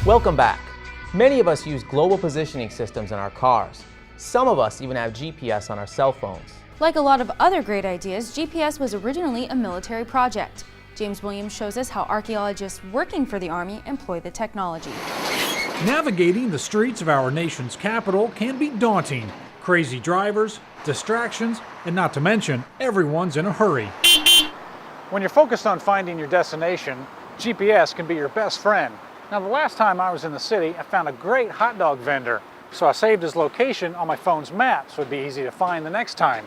Welcome back. Many of us use global positioning systems in our cars. Some of us even have GPS on our cell phones. Like a lot of other great ideas, GPS was originally a military project. James Williams shows us how archaeologists working for the Army employ the technology. Navigating the streets of our nation's capital can be daunting. Crazy drivers, distractions, and not to mention, everyone's in a hurry. When you're focused on finding your destination, GPS can be your best friend. Now, the last time I was in the city, I found a great hot dog vendor, so I saved his location on my phone's map so it'd be easy to find the next time.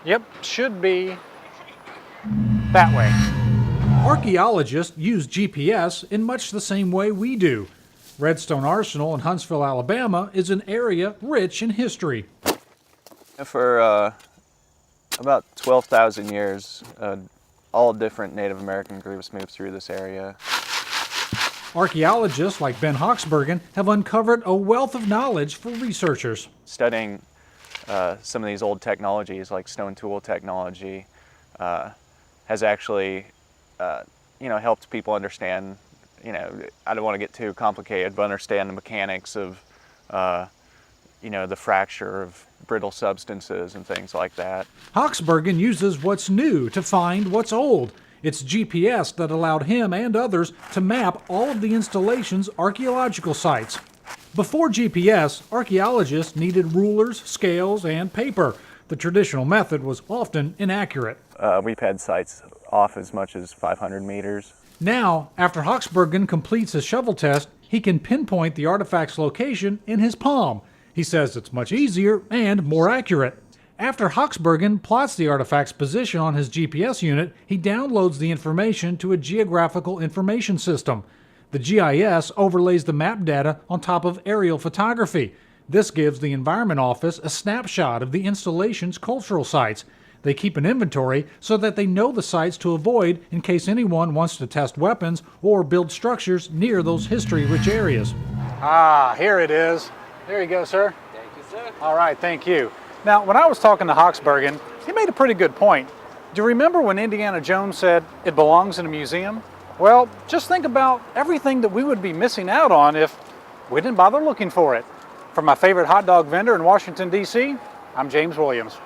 Yep, should be that way. Archaeologists use GPS in much the same way we do. Redstone Arsenal in Huntsville, Alabama is an area rich in history. For about 12,000 years, all different Native American groups moved through this area. Archaeologists like Ben Hoxbergen have uncovered a wealth of knowledge for researchers. Studying some of these old technologies like stone tool technology has actually helped people understand, I don't want to get too complicated, but understand the mechanics of the fracture of brittle substances and things like that. Hoxbergen uses what's new to find what's old. It's GPS that allowed him and others to map all of the installation's archaeological sites. Before GPS, archaeologists needed rulers, scales, and paper. The traditional method was often inaccurate. We've had sites off as much as 500 meters. Now, after Hoxbergen completes his shovel test, he can pinpoint the artifact's location in his palm. He says it's much easier and more accurate. After Hoxbergen plots the artifact's position on his GPS unit, he downloads the information to a geographical information system. The GIS overlays the map data on top of aerial photography. This gives the Environment Office a snapshot of the installation's cultural sites. They keep an inventory so that they know the sites to avoid in case anyone wants to test weapons or build structures near those history-rich areas. Ah, here it is. There you go, sir. Thank you, sir. All right, thank you. Now, when I was talking to Hoxbergen, he made a pretty good point. Do you remember when Indiana Jones said it belongs in a museum? Well, just think about everything that we would be missing out on if we didn't bother looking for it. From my favorite hot dog vendor in Washington, D.C., I'm James Williams.